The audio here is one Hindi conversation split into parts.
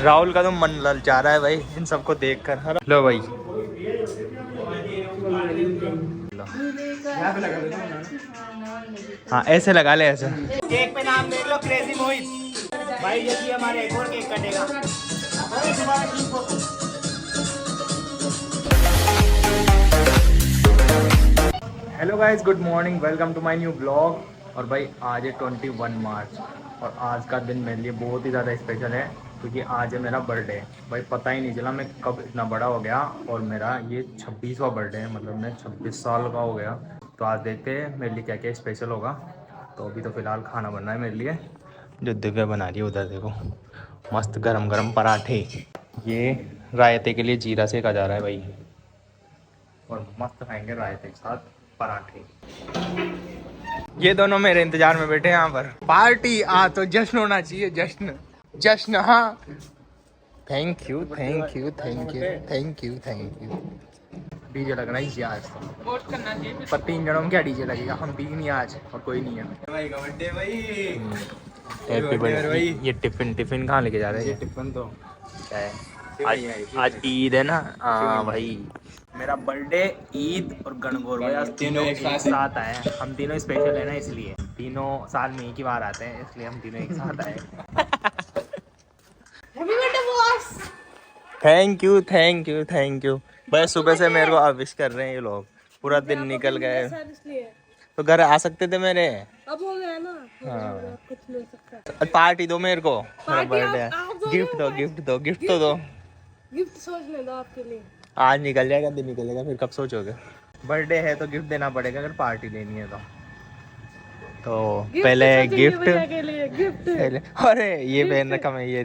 राहुल का तो मन ललचा रहा है भाई इन सबको देखकर। लो भाई हाँ ऐसे लगा ले ऐसे। केक पे नाम देख लो क्रेजी मोहित भाई, ये हमारे एक और केक कटेगा। Hello guys, good morning, welcome to my new blog. और भाई आज है 21 मार्च और आज का दिन मेरे लिए बहुत ही ज़्यादा स्पेशल है क्योंकि आज है मेरा बर्थडे। भाई पता ही नहीं चला मैं कब इतना बड़ा हो गया और मेरा ये 26वां बर्थडे है, मतलब मैं 26 साल का हो गया। तो आज देखते हैं मेरे लिए क्या क्या स्पेशल होगा। तो अभी तो फ़िलहाल खाना बनना है मेरे लिए, जो दिव्या बना रही है उधर देखो, मस्त गरम गरम पराठे। ये रायते के लिए जीरा सेका जा रहा है भाई, और मस्त खाएंगे रायते के साथ पराठे। ये दोनों मेरे इंतजार में बैठे हैं यहाँ पर। पार्टी तो जश्न होना चाहिए, जश्न जश्न। हाँ thank you thank you thank you thank you thank you. DJ लगना ही आज तो वोट करना चाहिए, पर 3 जनों में क्या डीजे लगेगा, हम 3 ही आज और कोई नहीं है। भाई का बर्थडे भाई, हैप्पी बर्थडे भाई। ये टिफिन कहाँ लेके जा रहे हैं? ये टिफिन तो क्या है, आज ईद है ना। हाँ भाई, मेरा बर्थडे, ईद और गणगौर भाई आज तीनों एक साथ आए हैं। हम तीनों स्पेशल है ना, इसलिए तीनों साल में एक ही बार आते हैं, इसलिए हम तीनों एक साथ आए। Happy birthday boss. Thank you thank you thank you भाई। सुबह से मेरे को अविश कर रहे हैं ये लोग, पूरा दिन निकल गए। तो घर आ सकते थे मेरे, अब हो गया ना। हाँ कुछ मिल सकता है। पार्टी दो मेरे को, मेरा बर्थडे है। गिफ्ट दो गिफ्ट दो गिफ्ट तो दो। गिफ्ट सोचने दो आपके लिए। आज निकल जाएगा, दिन निकलेगा, फिर कब सोचोगे? बर्थडे है तो गिफ्ट देना पड़ेगा अगर पार्टी लेनी है तो पहले गिफ्ट पहले। अरे ये पहन रखा मैं, ये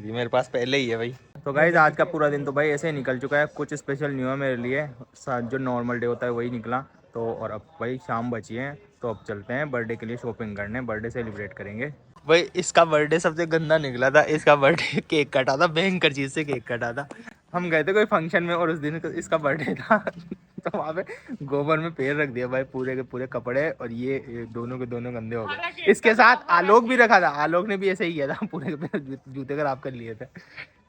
मेरे पास पहले ही है भाई। तो गाइज आज का पूरा दिन तो भाई ऐसे ही निकल चुका है, कुछ स्पेशल नहीं हुआ मेरे लिए। जो नॉर्मल डे होता है वही निकला। तो और अब भाई शाम बची है, तो अब चलते हैं बर्थडे के लिए शॉपिंग करने, बर्थडे सेलिब्रेट करेंगे। भाई इसका बर्थडे सबसे गंदा निकला था। इसका बर्थडे केक कटा था, भयंकर चीज से केक कटा था। हम गए थे कोई फंक्शन में और उस दिन इसका बर्थडे था। तो वहाँ पे गोबर में पैर रख दिया भाई, पूरे के पूरे कपड़े, और ये दोनों के दोनों गंदे हो गए। इसके साथ आलोक भी रखा था, आलोक ने भी ऐसे ही किया था, पूरे के पूरे जूते खराब कर लिए थे।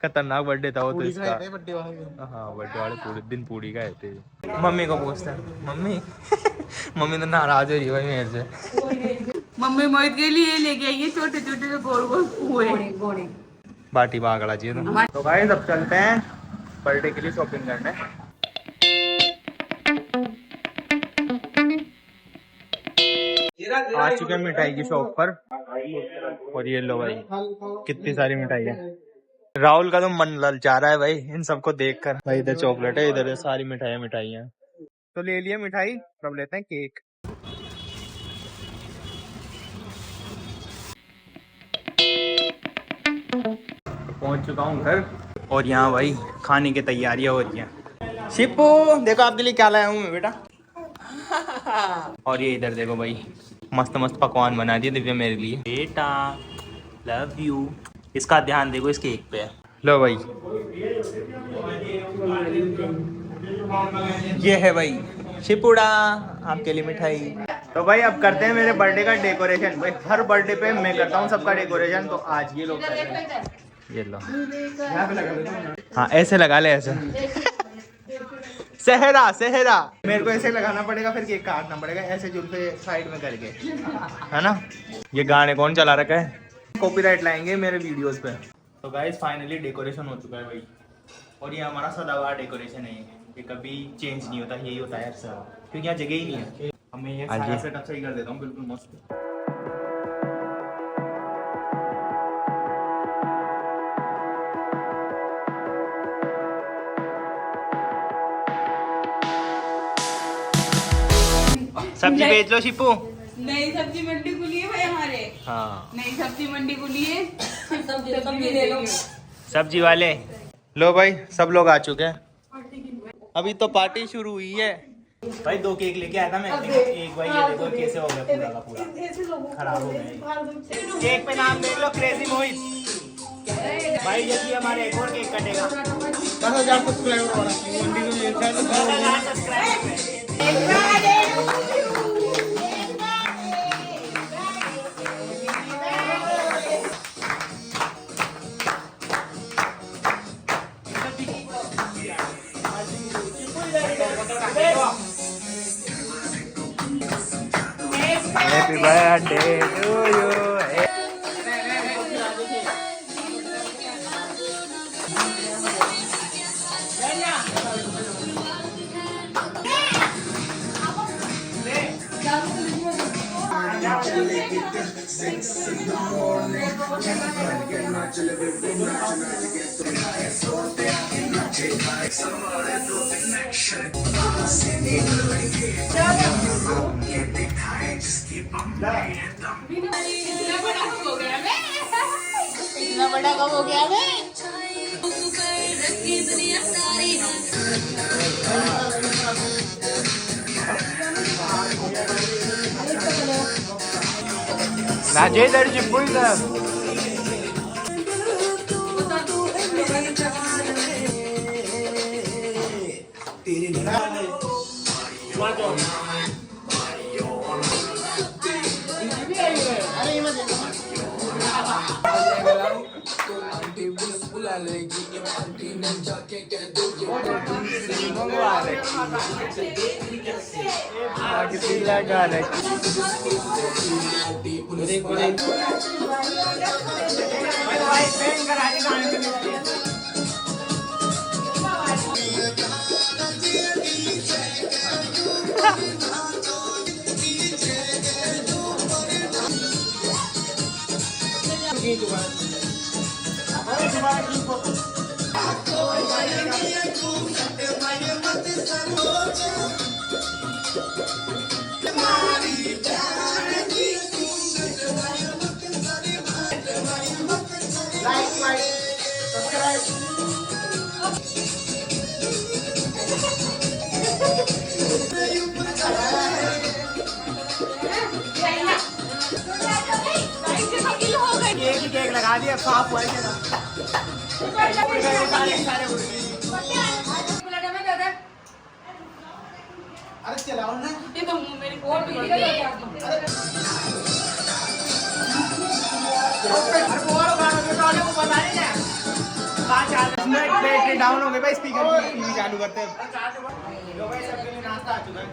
खतरनाक बर्थडे था वो तो इसका। हाँ बर्थडे वाले पूरे दिन पूरी का थे। मम्मी को पूछते हैं, मम्मी मम्मी तो नाराज हो रही है भाई मेरे से। मम्मी मोहित के लिए लेके आई है छोटे छोटे जो गोल गोल पूरे बाटी बागड़ा चाहिए तो भाई सब चलते हैं बर्थडे के लिए शॉपिंग करने। आ चुके हैं मिठाई की शॉप पर, और ये लो भाई कितनी सारी मिठाई है। राहुल का तो मन ललचा रहा है भाई इन सबको देखकर। भाई इधर चॉकलेट है, इधर सारी मिठाइयाँ तो ले लिया मिठाई। अब लेते हैं केक। पहुंच चुका हूँ घर, और यहाँ भाई खाने की तैयारियां हो रही हैं। शिपू देखो आपके लिए क्या लाया हूँ मैं बेटा। और ये इधर देखो भाई, मस्त मस्त पकवान बना दिए दिव्या मेरे लिए। बेटा लव यू। इसका ध्यान देखो इस केक पे। लो भाई ये है भाई शिपुड़ा आपके लिए मिठाई। तो भाई अब करते हैं मेरे बर्थडे का डेकोरेशन। भाई हर बर्थडे पे मैं करता हूँ सबका डेकोरेशन, तो आज ये लोग कर रहे हैं। ये लो हाँ ऐसे लगा ले ऐसे। सेहरा सेहरा मेरे को ऐसे लगाना पड़ेगा, फिर केक काटना पड़ेगा ऐसे जुल्फे साइड में करके, है ना। ये गाने कौन चला रखा है, कॉपीराइट लाएंगे मेरे वीडियोस पे। तो गाइस फाइनली डेकोरेशन हो चुका है भाई, और ये हमारा सदाबहार डेकोरेशन है। ये कभी चेंज नहीं होता, यही होता है अक्सर, क्योंकि यहाँ जगह ही नहीं है। हमें ये सारा सेटअप सही कर देता हूँ, बिल्कुल मस्त। सब्जी बेच लो शिपू। नई सब्जी मंडी खुली है भाई हमारे। हाँ नई सब्जी मंडी खुली है, सब्जी ले लो। सब्जी वाले लो भाई, सब लोग आ चुके हैं। अभी तो पार्टी शुरू हुई है भाई। 2 केक लेके आया था मैं, एक भाई ये देखो कैसे हो गया पूरा का पूरा खराब हो गया। केक पे नाम देख लो क्रेजी मोहित भाई, ये हमारे एक और केक कटेगा। 10,000 सब्सक्राइबर बर्थडे टू यू। इतना बड़ा कब हो गया मैं? राजे दर्जी पुल केक लगा दिया साफ हुआ अरे चलाओ ना ये तो मेरी और बैटरी डाउन हो गई भाई, स्पीकर टीवी चालू करते हैं। लो भाई सबके लिए नाश्ता आ चुका है।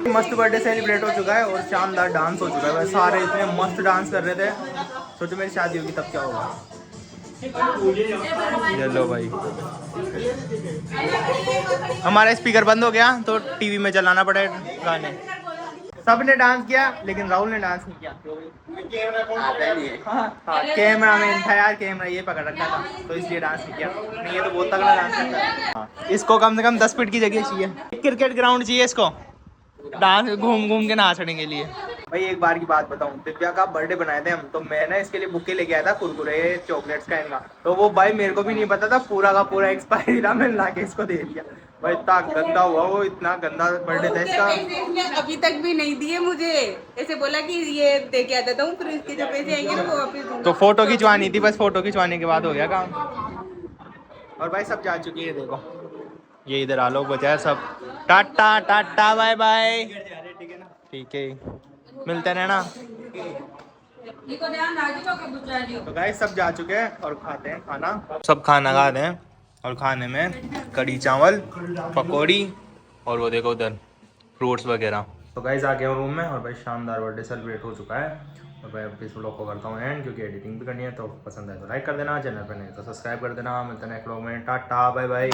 मस्त बर्थडे सेलिब्रेट हो चुका है और शानदार डांस हो चुका है। सारे इतने मस्त डांस कर रहे थे, सोचो मेरी शादी होगी तब क्या होगा। चलो भाई हमारा स्पीकर बंद हो गया तो टीवी में चलाना पड़े गाने। सबने डांस किया लेकिन राहुल ने डांस नहीं किया। हाँ कैमरा मैन था यार, कैमरा ये पकड़ रखा था तो इसलिए डांस नहीं किया। नहीं ये तो बहुत तगड़ा डांस करता है। हाँ, इसको कम से कम 10 फीट की जगह चाहिए, क्रिकेट ग्राउंड चाहिए इसको डांस घूम घूम के नाचने के लिए। भाई एक बार की बात बताऊं, दिव्या का बर्थडे बनाए थे हम, तो मैं ना इसके लिए बुके लेके आया था कुरकुरे चॉकलेट्स का इनका। तो वो भाई मेरे को भी नहीं पता था, पूरा का पूरा एक्सपायरी था, मैंने लाके इसको दे दिया। भाई इतना गंदा हुआ वो, इतना गंदा बर्थडे था इसका। अभी तक भी नहीं दिए मुझे, ऐसे बोला कि ये दे के आता हूँ, फिर इसके जो पैसे आएंगे ना वो वापस दूंगा। तो फोटो खिंचवानी थी, बस फोटो खिंचवाने के बाद हो गया काम। और भाई सब जा चुकी है, देखो ये इधर आलोक बचा है सब। टाटा टाटा बाय बाय, ठीक है मिलते रहना। तो गाइस सब जा चुके हैं और खाते हैं खाना। सब खाना खाते हैं और खाने में कढ़ी चावल, पकौड़ी और वो देखो उधर फ्रूट्स वगैरह। तो गाइस आ गया रूम में और भाई शानदार बर्थडे सेलिब्रेट हो चुका है। और भाई अब इस व्लॉग को करता हूँ एंड, क्योंकि एडिटिंग भी करनी है। तो पसंद आए तो लाइक कर देना, चैनल पर नहीं तो सब्सक्राइब कर देना। मिलते हैं नेक्स्ट व्लॉग में, टाटा बाय बाय।